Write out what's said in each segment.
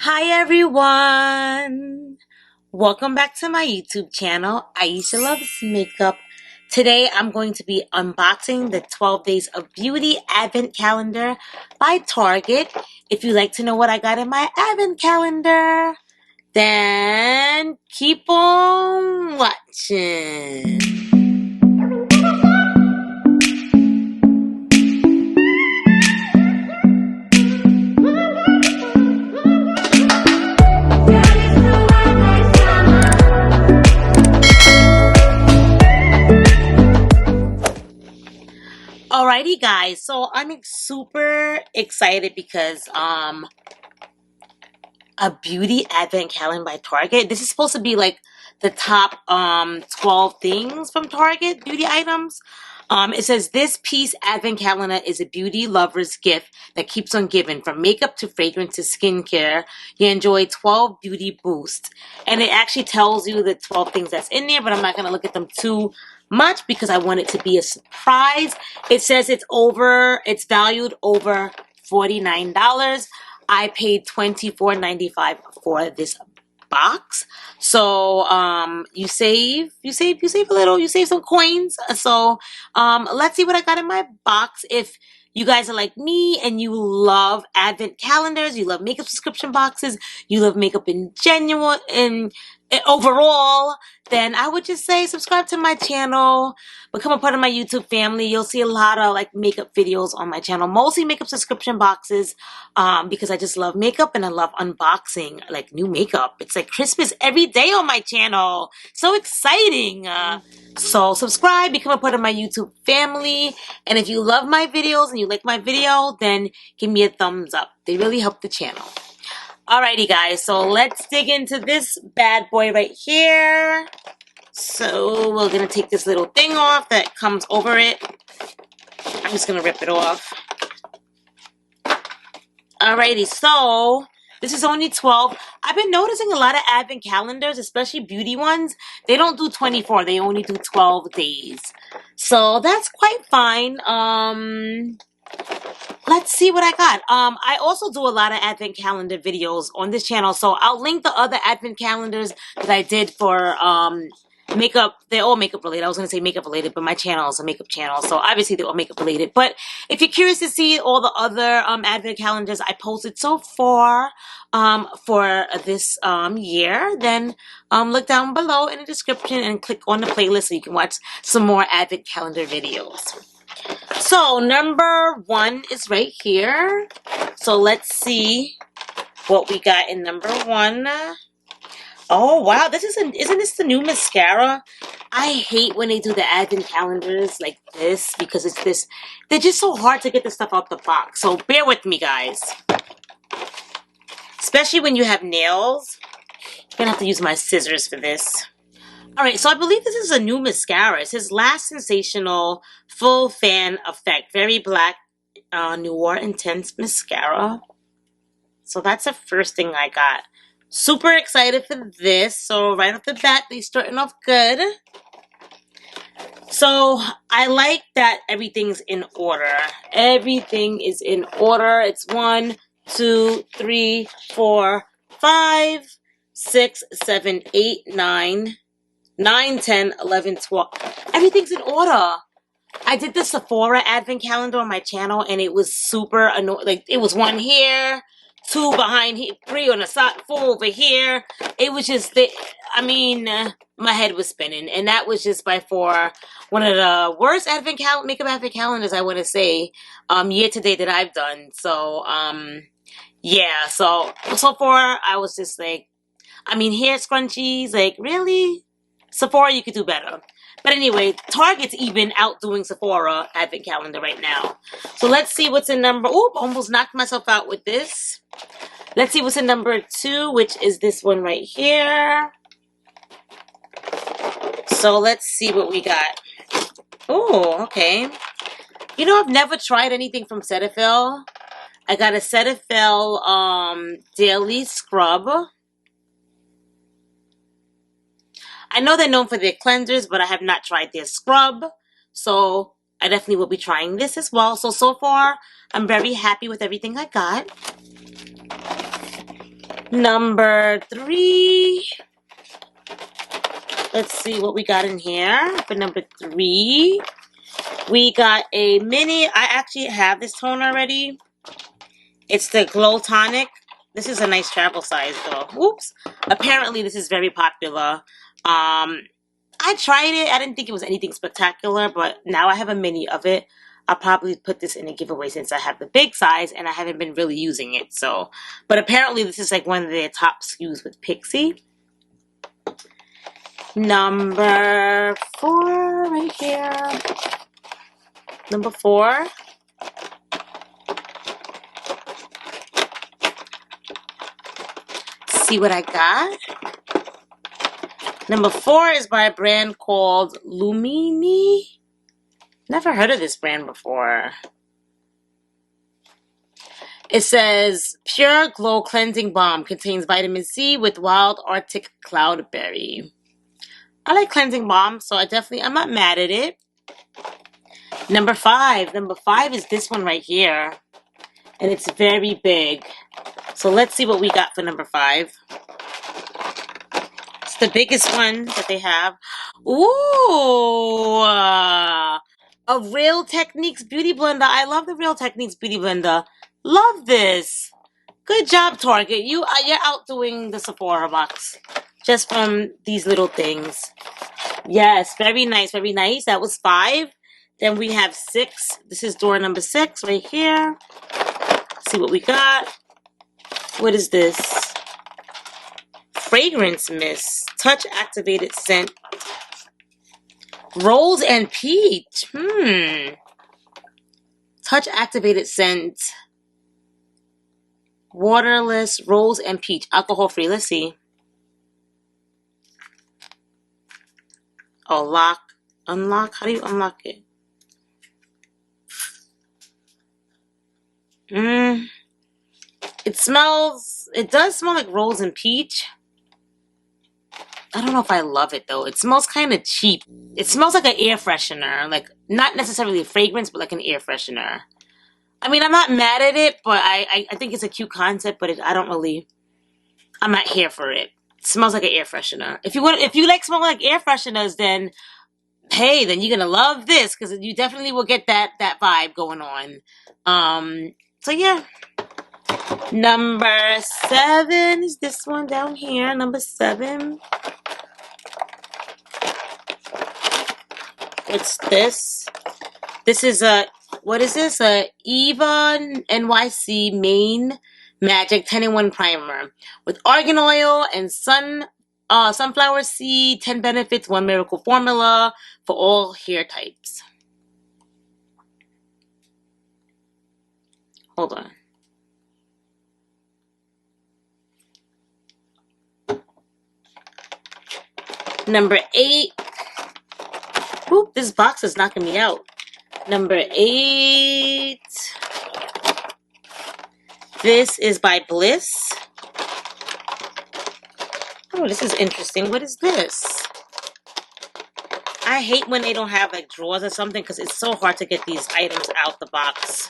Hi everyone! Welcome back to my YouTube channel, Aisha Loves Makeup. Today I'm going to be unboxing the 12 Days of Beauty Advent Calendar by Target. If you'd like to know what I got in my Advent Calendar, then keep on watching. Alrighty guys, so I'm super excited because a beauty advent calendar by Target. This is supposed to be like the top 12 things from Target, beauty items. It says this piece advent calendar is a beauty lover's gift that keeps on giving. From makeup to fragrance to skincare, you enjoy 12 beauty boosts. And it actually tells you the 12 things that's in there, but I'm not going to look at them too much because I want it to be a surprise. It says it's valued over $49. I paid $24.95 for this box. So you save a little, you save some coins. So let's see what I got in my box. If you guys are like me and you love advent calendars, you love makeup subscription boxes, you love makeup in general and overall, then I would just say subscribe to my channel, become a part of my YouTube family. You'll see a lot of like makeup videos on my channel, mostly makeup subscription boxes, because I just love makeup and I love unboxing like new makeup. It's like Christmas every day on my channel. So exciting. So subscribe, become a part of my YouTube family. And if you love my videos and you like my video, then give me a thumbs up. They really help the channel. Alrighty guys, so let's dig into this bad boy right here. So we're going to take this little thing off that comes over it. I'm just going to rip it off. Alrighty, so this is only 12. I've been noticing a lot of advent calendars, especially beauty ones. They don't do 24. They only do 12 days. So that's quite fine. Let's see what I got. I also do a lot of advent calendar videos on this channel. So I'll link the other advent calendars that I did for makeup. They're all makeup related. I was going to say makeup related, but my channel is a makeup channel. So obviously they're all makeup related. But if you're curious to see all the other advent calendars I posted so far for this year, then look down below in the description and click on the playlist so you can watch some more advent calendar videos. So number 1 is right here. So let's see what we got in number 1. Oh wow, isn't this the new mascara? I hate when they do the advent calendars like this because they're just so hard to get the stuff out the box. So bear with me guys. Especially when you have nails. I'm gonna have to use my scissors for this. Alright, so I believe this is a new mascara. It says Last Sensational Full Fan Effect. Very Black Noir Intense Mascara. So that's the first thing I got. Super excited for this. So right off the bat, they're starting off good. So I like that everything's in order. Everything is in order. It's 1, 2, 3, 4, 5, 6, 7, 8, 9... 9, 10, 11, 12. Everything's in order. I did the Sephora Advent Calendar on my channel, and it was super annoying. Like, it was 1 here, 2 behind here, 3 on the side, 4 over here. It was just, my head was spinning. And that was just by far one of the worst makeup Advent Calendars, I want to say, year to date that I've done. So, yeah. So far, I was just like, hair scrunchies, like, really? Sephora, you could do better. But anyway, Target's even outdoing Sephora Advent Calendar right now. So let's see what's in number... Oop, almost knocked myself out with this. Let's see what's in number 2, which is this one right here. So let's see what we got. Oh, okay. You know, I've never tried anything from Cetaphil. I got a Cetaphil Daily Scrub. I know they're known for their cleansers, but I have not tried their scrub. So I definitely will be trying this as well. So far, I'm very happy with everything I got. Number 3. Let's see what we got in here for number 3. We got a mini. I actually have this tone already. It's the Glow Tonic. This is a nice travel size though. Whoops. Apparently this is very popular. I tried it. I didn't think it was anything spectacular, but now I have a mini of it. I'll probably put this in a giveaway since I have the big size and I haven't been really using it. So, but apparently this is like one of their top SKUs with Pixie. Number 4 right here. Number 4. See what I got. Number 4 is by a brand called Lumini. Never heard of this brand before. It says, Pure Glow Cleansing Balm contains vitamin C with wild Arctic cloudberry. I like cleansing balm, so I'm not mad at it. Number 5. Number 5 is this one right here. And it's very big. So let's see what we got for number 5. It's the biggest one that they have. Ooh! A Real Techniques Beauty Blender. I love the Real Techniques Beauty Blender. Love this. Good job, Target. You're outdoing the Sephora box. Just from these little things. Yes, very nice, very nice. That was 5. Then we have 6. This is door number 6 right here. Let's see what we got. What is this? Fragrance Mist. Touch Activated Scent. Rose and Peach. Touch Activated Scent. Waterless Rose and Peach. Alcohol free. Let's see. Oh, lock. Unlock. How do you unlock it? It does smell like rose and peach. I don't know if I love it though. It smells kind of cheap. It smells like an air freshener. Like, not necessarily a fragrance, but like an air freshener. I mean, I'm not mad at it, but I think it's a cute concept, but I'm not here for it. It smells like an air freshener. If you like smelling like air fresheners, then hey, then you're gonna love this because you definitely will get that vibe going on. So yeah. Number 7 is this one down here. Number 7. What's this? This is what is this? A Eva NYC Main Magic 10-in-1 Primer with argan oil and sunflower seed, 10 benefits, 1 miracle formula for all hair types. Hold on. Number 8. Oop, this box is knocking me out. Number 8. This is by Bliss. Oh, this is interesting. What is this? I hate when they don't have like drawers or something because it's so hard to get these items out the box.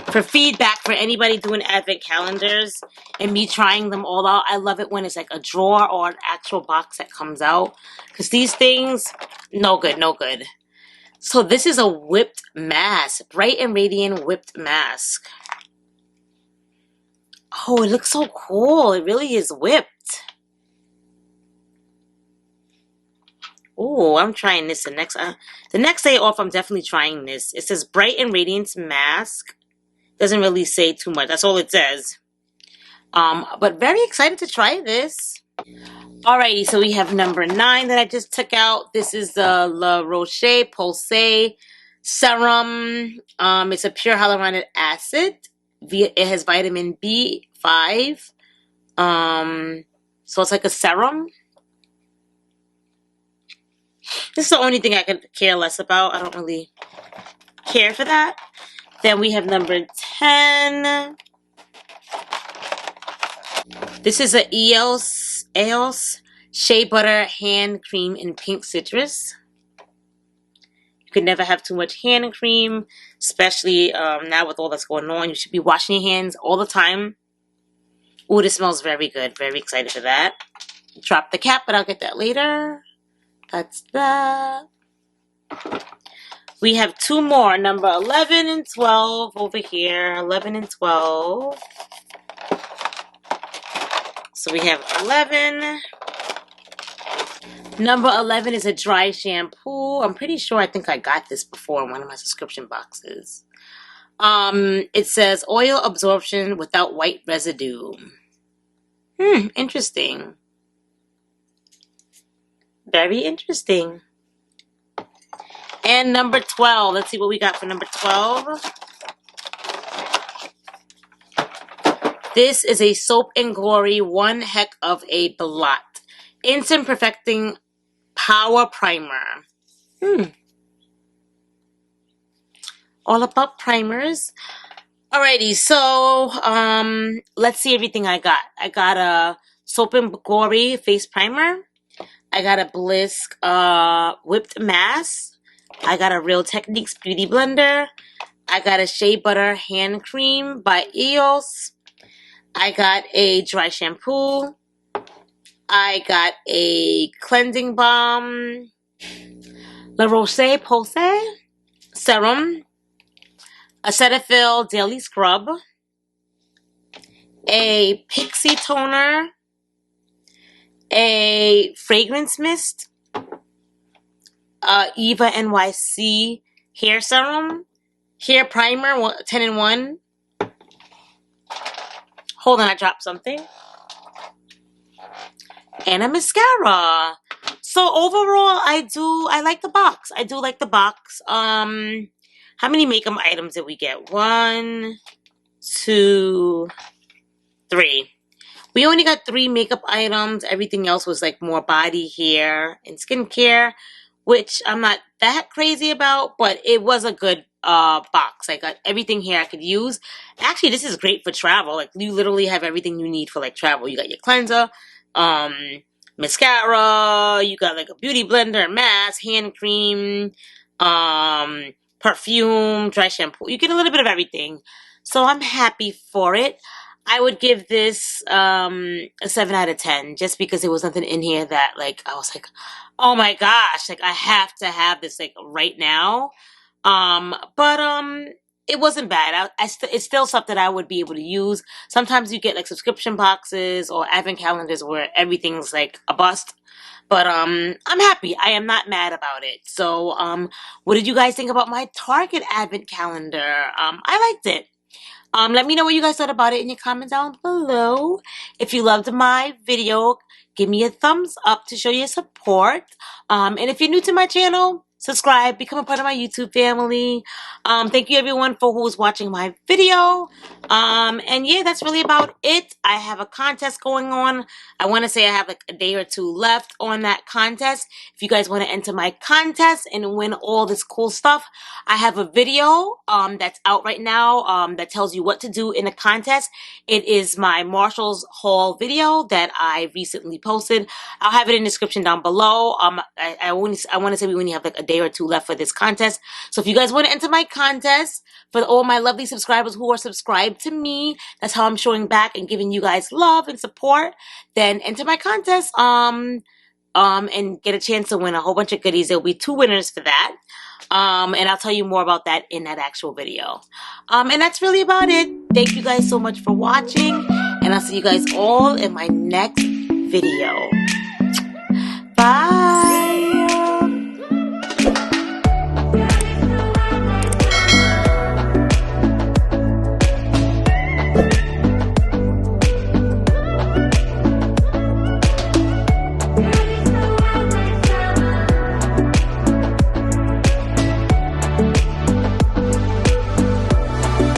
For feedback for anybody doing advent calendars and me trying them all out, I love it when it's like a drawer or an actual box that comes out. Because these things, no good, no good. So this is a whipped mask. Bright and Radiant Whipped Mask. Oh, it looks so cool. It really is whipped. Oh, I'm trying this the next day off. I'm definitely trying this. It says Bright and Radiant Mask. Doesn't really say too much. That's all it says. But very excited to try this. Alrighty, so we have number 9 that I just took out. This is the La Roche Posay Serum. It's a pure hyaluronic acid. It has vitamin B5. So it's like a serum. This is the only thing I could care less about. I don't really care for that. Then we have number 10. This is a EOS Shea Butter Hand Cream in Pink Citrus. You can never have too much hand cream, especially now with all that's going on. You should be washing your hands all the time. Ooh, this smells very good. Very excited for that. Drop the cap, but I'll get that later. That's that. We have two more, number 11 and 12 over here. 11 and 12. So we have 11. Number 11 is a dry shampoo. I'm pretty sure I think I got this before in one of my subscription boxes. It says oil absorption without white residue. Interesting. Very interesting. And number 12. Let's see what we got for number 12. This is a Soap and Glory One Heck of a Blot. Instant Perfecting Power Primer. All about primers. Alrighty, so let's see everything I got. I got a Soap and Glory face primer. I got a Blisk whipped mask. I got a Real Techniques beauty blender. I got a Shea Butter hand cream by EOS. I got a dry shampoo. I got a cleansing balm. Roche Posay serum. A Cetaphil daily scrub. A pixie toner. A fragrance mist. Eva NYC hair serum. Hair primer 10 in 1. Hold on, I dropped something. And a mascara. So overall, I like the box. I do like the box. How many makeup items did we get? 1, 2, 3. We only got 3 makeup items. Everything else was like more body, hair, and skincare, which I'm not that crazy about, but it was a good box. I got everything here I could use. Actually, this is great for travel. Like, you literally have everything you need for like travel. You got your cleanser, mascara, you got like a beauty blender, mask, hand cream, perfume, dry shampoo. You get a little bit of everything. So I'm happy for it. I would give this a 7 out of 10 just because there was nothing in here that like I was like, oh my gosh, like I have to have this like right now. But it wasn't bad. It's still something I would be able to use. Sometimes you get like subscription boxes or advent calendars where everything's like a bust. But I'm happy. I am not mad about it. So what did you guys think about my Target advent calendar? I liked it. Let me know what you guys thought about it in your comments down below. If you loved my video, give me a thumbs up to show your support. And if you're new to my channel, subscribe, become a part of my YouTube family. Thank you everyone for who's watching my video. And yeah, that's really about it. I have a contest going on. I want to say I have like a day or 2 left on that contest. If you guys want to enter my contest and win all this cool stuff, I have a video that's out right now that tells you what to do in the contest. It is my Marshall's haul video that I recently posted. I'll have it in the description down below. I want to say we only have like a day or 2 left for this contest. So if you guys want to enter my contest, for all my lovely subscribers who are subscribed to me, that's how I'm showing back and giving you guys love and support, then enter my contest and get a chance to win a whole bunch of goodies. There'll be 2 winners for that. And I'll tell you more about that in that actual video. And that's really about it. Thank you guys so much for watching, and I'll see you guys all in my next video. Bye.